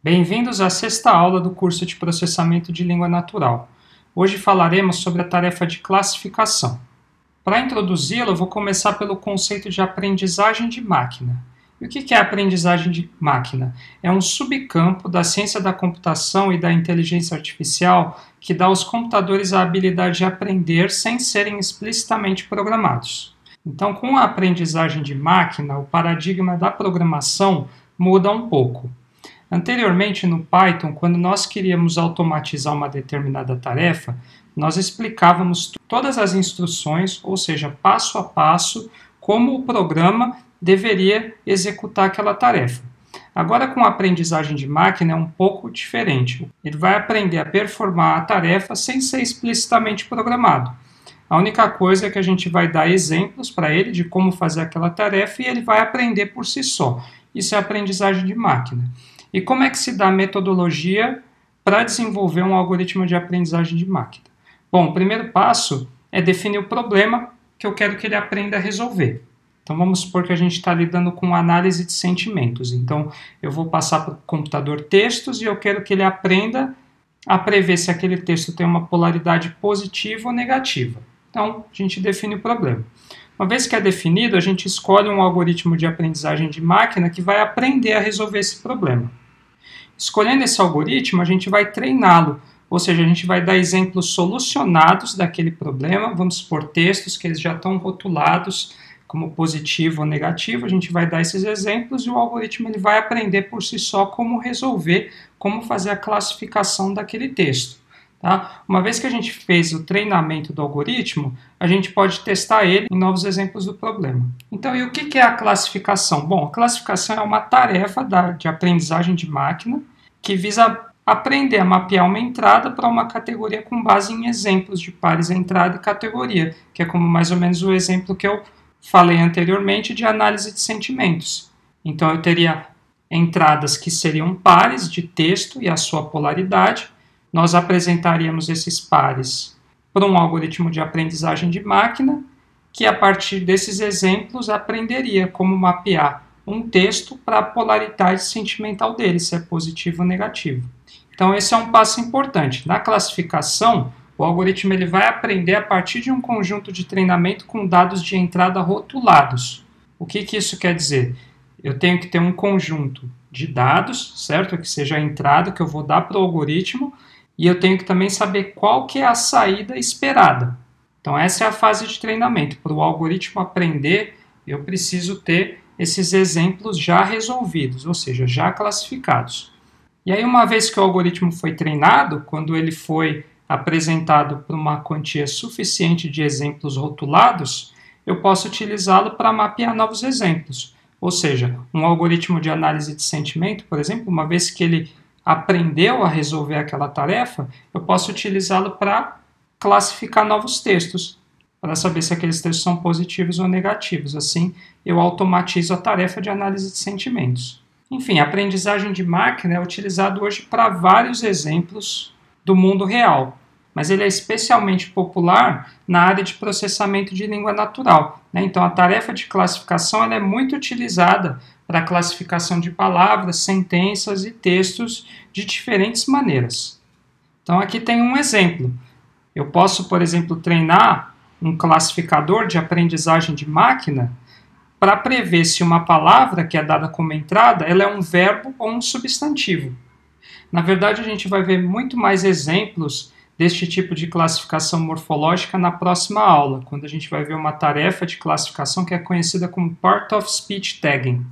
Bem-vindos à sexta aula do curso de Processamento de Língua Natural. Hoje falaremos sobre a tarefa de classificação. Para introduzi-la, eu vou começar pelo conceito de aprendizagem de máquina. E o que é aprendizagem de máquina? É um subcampo da ciência da computação e da inteligência artificial que dá aos computadores a habilidade de aprender sem serem explicitamente programados. Então, com a aprendizagem de máquina, o paradigma da programação muda um pouco. Anteriormente, no Python, quando nós queríamos automatizar uma determinada tarefa, nós explicávamos todas as instruções, ou seja, passo a passo, como o programa deveria executar aquela tarefa. Agora, com a aprendizagem de máquina, é um pouco diferente. Ele vai aprender a performar a tarefa sem ser explicitamente programado. A única coisa é que a gente vai dar exemplos para ele de como fazer aquela tarefa e ele vai aprender por si só. Isso é aprendizagem de máquina. E como é que se dá a metodologia para desenvolver um algoritmo de aprendizagem de máquina? Bom, o primeiro passo é definir o problema que eu quero que ele aprenda a resolver. Então vamos supor que a gente está lidando com análise de sentimentos. Então eu vou passar para o computador textos e eu quero que ele aprenda a prever se aquele texto tem uma polaridade positiva ou negativa. Então a gente define o problema. Uma vez que é definido, a gente escolhe um algoritmo de aprendizagem de máquina que vai aprender a resolver esse problema. Escolhendo esse algoritmo, a gente vai treiná-lo, ou seja, a gente vai dar exemplos solucionados daquele problema, vamos supor textos que eles já estão rotulados como positivo ou negativo, a gente vai dar esses exemplos e o algoritmo ele vai aprender por si só como resolver, como fazer a classificação daquele texto. Tá? Uma vez que a gente fez o treinamento do algoritmo, a gente pode testar ele em novos exemplos do problema. Então, e o que é a classificação? Bom, a classificação é uma tarefa de aprendizagem de máquina que visa aprender a mapear uma entrada para uma categoria com base em exemplos de pares entrada e categoria, que é como mais ou menos o exemplo que eu falei anteriormente de análise de sentimentos. Então, eu teria entradas que seriam pares de texto e a sua polaridade. Nós apresentaríamos esses pares para um algoritmo de aprendizagem de máquina, que a partir desses exemplos aprenderia como mapear um texto para a polaridade sentimental dele, se é positivo ou negativo. Então esse é um passo importante. Na classificação, o algoritmo ele vai aprender a partir de um conjunto de treinamento com dados de entrada rotulados. O que isso quer dizer? Eu tenho que ter um conjunto de dados, certo? Que seja a entrada que eu vou dar para o algoritmo, e eu tenho que também saber qual que é a saída esperada. Então essa é a fase de treinamento. Para o algoritmo aprender, eu preciso ter esses exemplos já resolvidos, ou seja, já classificados. E aí uma vez que o algoritmo foi treinado, quando ele foi apresentado por uma quantia suficiente de exemplos rotulados, eu posso utilizá-lo para mapear novos exemplos. Ou seja, um algoritmo de análise de sentimento, por exemplo, uma vez que ele aprendeu a resolver aquela tarefa, eu posso utilizá-lo para classificar novos textos, para saber se aqueles textos são positivos ou negativos. Assim, eu automatizo a tarefa de análise de sentimentos. Enfim, a aprendizagem de máquina é utilizado hoje para vários exemplos do mundo real, mas ele é especialmente popular na área de processamento de língua natural. Então, a tarefa de classificação ela é muito utilizada para a classificação de palavras, sentenças e textos de diferentes maneiras. Então, aqui tem um exemplo. Eu posso, por exemplo, treinar um classificador de aprendizagem de máquina para prever se uma palavra que é dada como entrada ela é um verbo ou um substantivo. Na verdade, a gente vai ver muito mais exemplos deste tipo de classificação morfológica na próxima aula, quando a gente vai ver uma tarefa de classificação que é conhecida como Part of Speech Tagging,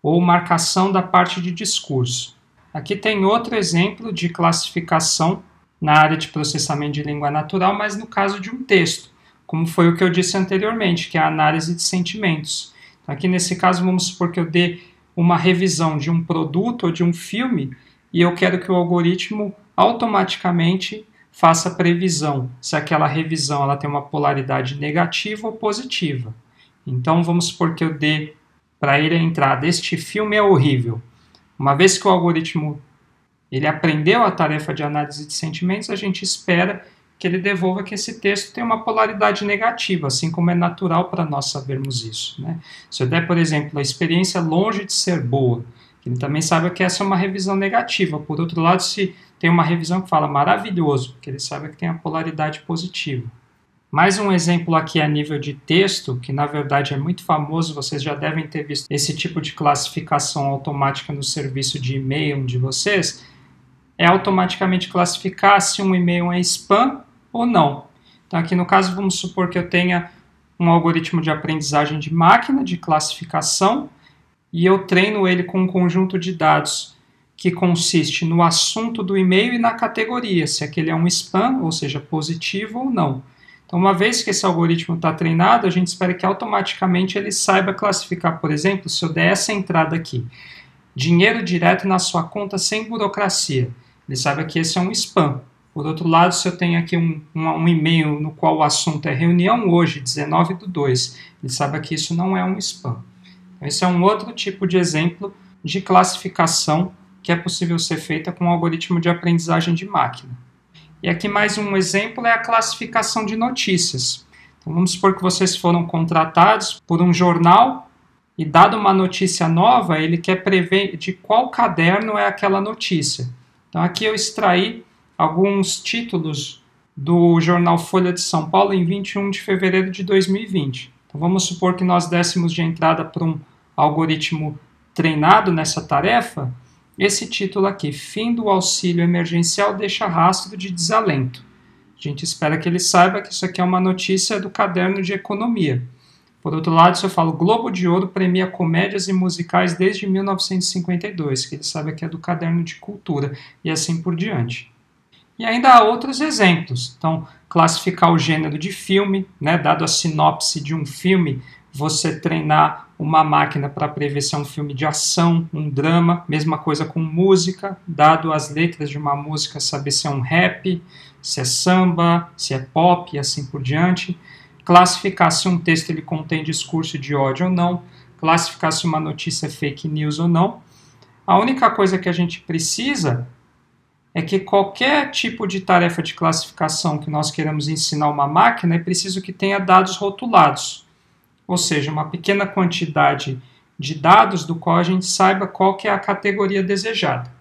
ou marcação da parte de discurso. Aqui tem outro exemplo de classificação na área de processamento de língua natural, mas no caso de um texto, como foi o que eu disse anteriormente, que é a análise de sentimentos. Então, aqui nesse caso, vamos supor que eu dê uma revisão de um produto ou de um filme e eu quero que o algoritmo automaticamente faça previsão se aquela revisão ela tem uma polaridade negativa ou positiva. Então, vamos supor que eu dê para ele a entrada, este filme é horrível. Uma vez que o algoritmo ele aprendeu a tarefa de análise de sentimentos, a gente espera que ele devolva que esse texto tem uma polaridade negativa, assim como é natural para nós sabermos isso. Se eu der, por exemplo, a experiência longe de ser boa, Que ele também saiba que essa é uma revisão negativa. Por outro lado, se tem uma revisão que fala maravilhoso, que ele saiba que tem a polaridade positiva. Mais um exemplo aqui a nível de texto, que na verdade é muito famoso, vocês já devem ter visto esse tipo de classificação automática no serviço de e-mail de vocês, é automaticamente classificar se um e-mail é spam ou não. Então aqui no caso vamos supor que eu tenha um algoritmo de aprendizagem de máquina, de classificação, e eu treino ele com um conjunto de dados que consiste no assunto do e-mail e na categoria, se aquele é um spam, ou seja, positivo ou não. Então, uma vez que esse algoritmo está treinado, a gente espera que automaticamente ele saiba classificar, por exemplo, se eu der essa entrada aqui, dinheiro direto na sua conta sem burocracia, ele saiba que esse é um spam. Por outro lado, se eu tenho aqui um e-mail no qual o assunto é reunião hoje, 19/2, ele saiba que isso não é um spam. Então, esse é um outro tipo de exemplo de classificação que é possível ser feita com um algoritmo de aprendizagem de máquina. E aqui mais um exemplo é a classificação de notícias. Então, vamos supor que vocês foram contratados por um jornal e, dada uma notícia nova, ele quer prever de qual caderno é aquela notícia. Então, aqui eu extraí alguns títulos do jornal Folha de São Paulo em 21 de fevereiro de 2020. Então, vamos supor que nós dessemos de entrada para um algoritmo treinado nessa tarefa, esse título aqui, fim do auxílio emergencial deixa rastro de desalento. A gente espera que ele saiba que isso aqui é uma notícia do caderno de economia. Por outro lado, se eu falo Globo de Ouro premia comédias e musicais desde 1952, que ele saiba que é do caderno de cultura, e assim por diante. E ainda há outros exemplos. Então, classificar o gênero de filme, né, dado a sinopse de um filme, você treinar uma máquina para prever se é um filme de ação, um drama, mesma coisa com música, dado as letras de uma música, saber se é um rap, se é samba, se é pop e assim por diante. Classificar se um texto ele contém discurso de ódio ou não, classificar se uma notícia é fake news ou não. A única coisa que a gente precisa é que qualquer tipo de tarefa de classificação que nós queremos ensinar uma máquina é preciso que tenha dados rotulados. Ou seja, uma pequena quantidade de dados do qual a gente saiba qual que é a categoria desejada.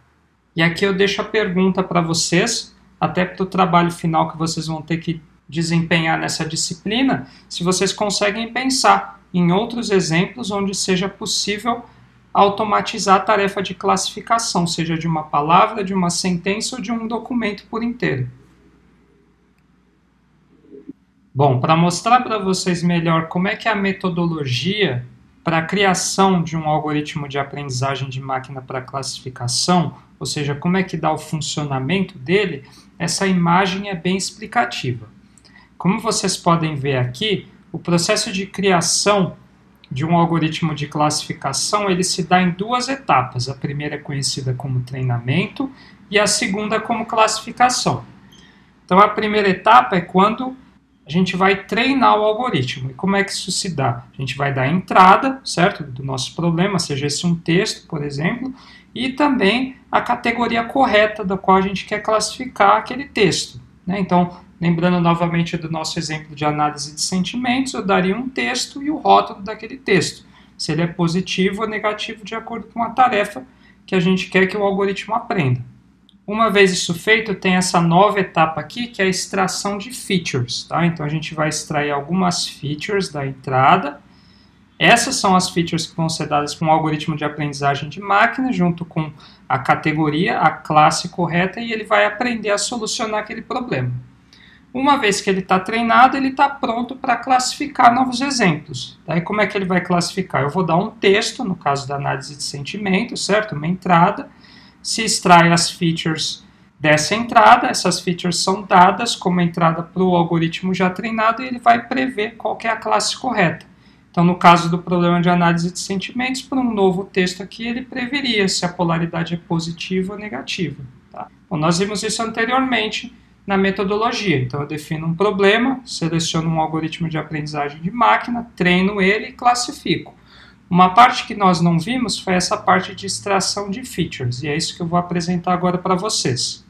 E aqui eu deixo a pergunta para vocês, até para o trabalho final que vocês vão ter que desempenhar nessa disciplina, se vocês conseguem pensar em outros exemplos onde seja possível automatizar a tarefa de classificação, seja de uma palavra, de uma sentença ou de um documento por inteiro. Bom, para mostrar para vocês melhor como é que é a metodologia para a criação de um algoritmo de aprendizagem de máquina para classificação, ou seja, como é que dá o funcionamento dele, essa imagem é bem explicativa. Como vocês podem ver aqui, o processo de criação de um algoritmo de classificação ele se dá em duas etapas. A primeira é conhecida como treinamento e a segunda como classificação. Então, a primeira etapa é quando a gente vai treinar o algoritmo. E como é que isso se dá? A gente vai dar a entrada, certo, do nosso problema, seja esse um texto, por exemplo, e também a categoria correta da qual a gente quer classificar aquele texto, né? Então, lembrando novamente do nosso exemplo de análise de sentimentos, eu daria um texto e o rótulo daquele texto, se ele é positivo ou negativo de acordo com a tarefa que a gente quer que o algoritmo aprenda. Uma vez isso feito, tem essa nova etapa aqui, que é a extração de features. Tá? Então, a gente vai extrair algumas features da entrada. Essas são as features que vão ser dadas com o algoritmo de aprendizagem de máquina, junto com a categoria, a classe correta, e ele vai aprender a solucionar aquele problema. Uma vez que ele está treinado, ele está pronto para classificar novos exemplos. Daí, como é que ele vai classificar? Eu vou dar um texto, no caso da análise de sentimentos, certo? Uma entrada. Se extrai as features dessa entrada, essas features são dadas como entrada para o algoritmo já treinado e ele vai prever qual que é a classe correta. Então, no caso do problema de análise de sentimentos, por um novo texto aqui, ele preveria se a polaridade é positiva ou negativa. Tá? Bom, nós vimos isso anteriormente na metodologia. Então, eu defino um problema, seleciono um algoritmo de aprendizagem de máquina, treino ele e classifico. Uma parte que nós não vimos foi essa parte de extração de features, e é isso que eu vou apresentar agora para vocês.